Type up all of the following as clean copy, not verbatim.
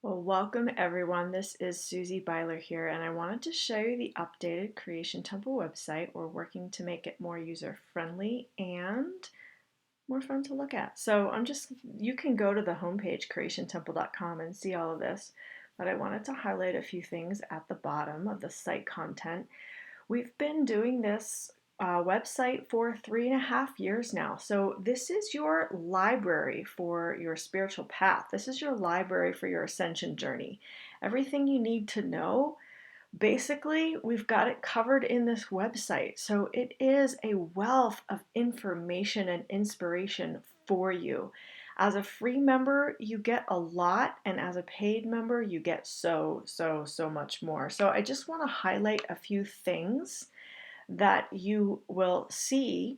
Well, welcome everyone. This is Susie Byler here, and I wanted to show you the updated Creation Temple website. We're working to make it more user-friendly and more fun to look at. You can go to the homepage, creationtemple.com, and see all of this, but I wanted to highlight a few things at the bottom of the site content. We've been doing this website for 3.5 years now. So this is your library for your spiritual path. This is your library for your ascension journey. Everything you need to know, basically, we've got it covered in this website. So it is a wealth of information and inspiration for you. As a free member, you get a lot, and as a paid member, you get so much more. So I just want to highlight a few things that you will see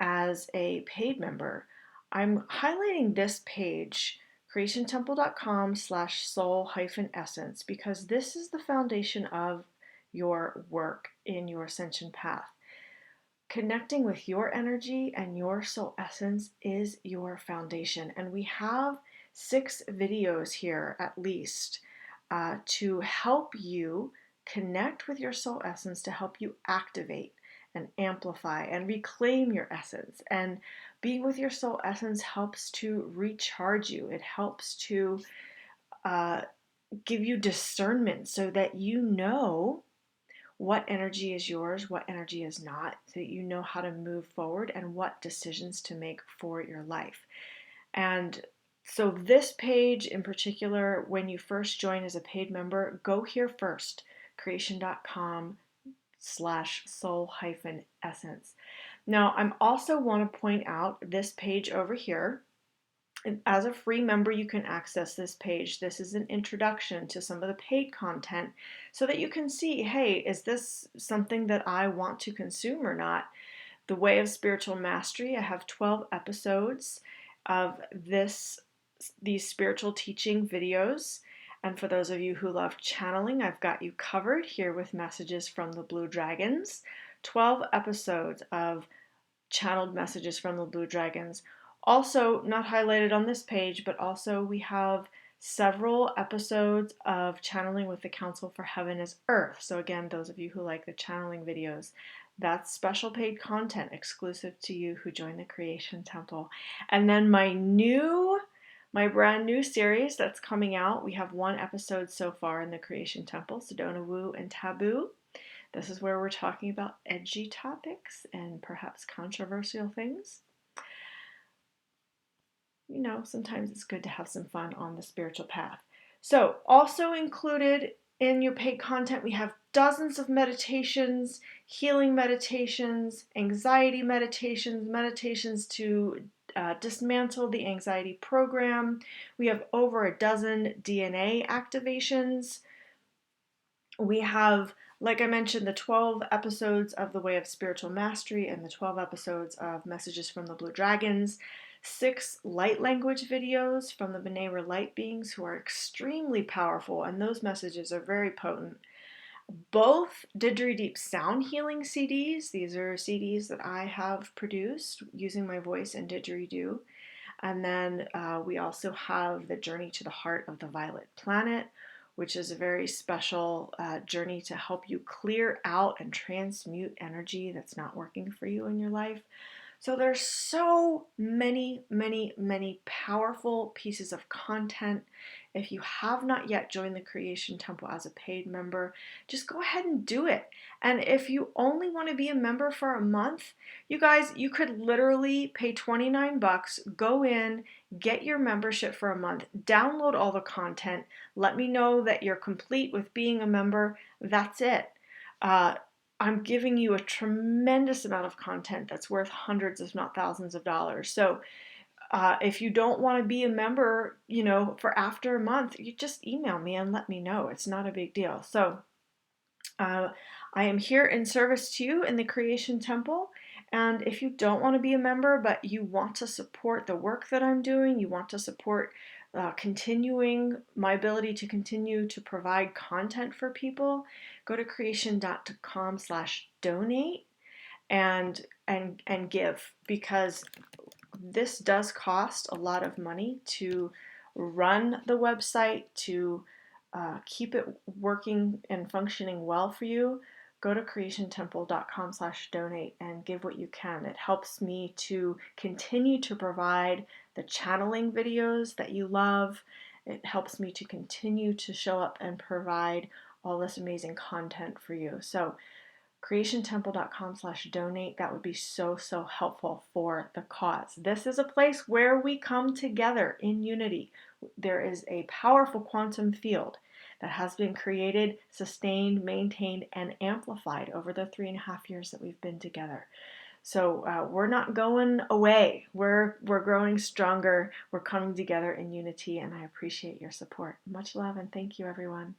as a paid member. I'm highlighting this page, creationtemple.com/soul-essence, because this is the foundation of your work in your ascension path. Connecting with your energy and your soul essence is your foundation. And we have 6 videos here at least to help you connect with your soul essence, to help you activate and amplify and reclaim your essence. And being with your soul essence helps to recharge you. It helps to uh, give you discernment so that you know what energy is yours, what energy is not, so that you know how to move forward and what decisions to make for your life. And so this page in particular, when you first join as a paid member, go here first, creation.com/soul-essence. Now, I'm also want to point out this page over here. As a free member, you can access this page. This is an introduction to some of the paid content so that you can see, hey, is this something that I want to consume or not? The Way of Spiritual Mastery, I have 12 episodes of these spiritual teaching videos. And for those of you who love channeling, I've got you covered here with messages from the Blue Dragons. 12 episodes of channeled messages from the Blue Dragons. Also, not highlighted on this page, but also we have several episodes of channeling with the Council for Heaven as Earth. So again, those of you who like the channeling videos, that's special paid content exclusive to you who join the Creation Temple. And then my brand new series that's coming out. We have 1 episode so far in the Creation Temple, Sedona Woo and Taboo. This is where we're talking about edgy topics and perhaps controversial things. You know, sometimes it's good to have some fun on the spiritual path. So, also included in your paid content, we have dozens of meditations, healing meditations, anxiety meditations, meditations to dismantle the anxiety program. We have over a dozen DNA activations. We have, like I mentioned, the 12 episodes of The Way of Spiritual Mastery and the 12 episodes of Messages from the Blue Dragons, 6 light language videos from the B'nai light beings who are extremely powerful, and those messages are very potent. Both Didgeridoo sound healing CDs. These are CDs that I have produced using my voice and Didgeridoo. And then we also have the Journey to the Heart of the Violet Planet, which is a very special journey to help you clear out and transmute energy that's not working for you in your life. So there's so many powerful pieces of content. If you have not yet joined the Creation Temple as a paid member, just go ahead and do it. And if you only want to be a member for a month, you guys, you could literally pay 29 bucks, go in, get your membership for a month, download all the content, let me know that you're complete with being a member. That's it. I'm giving you a tremendous amount of content that's worth hundreds, if not thousands of dollars. So if you don't want to be a member, you know, for after a month, you just email me and let me know. It's not a big deal. So I am here in service to you in the Creation Temple. And if you don't want to be a member, but you want to support the work that I'm doing, you want to support continuing my ability to continue to provide content for people, go to creation.com/donate and give, because this does cost a lot of money to run the website, to keep it working and functioning well for you, go to creationtemple.com/donate and give what you can. It helps me to continue to provide the channeling videos that you love. It helps me to continue to show up and provide all this amazing content for you. So creationtemple.com/donate, that would be so helpful for the cause. This is a place where we come together in unity. There is a powerful quantum field that has been created, sustained, maintained, and amplified over the 3.5 years that we've been together. So we're not going away. We're growing stronger. We're coming together in unity, and I appreciate your support. Much love and thank you, everyone.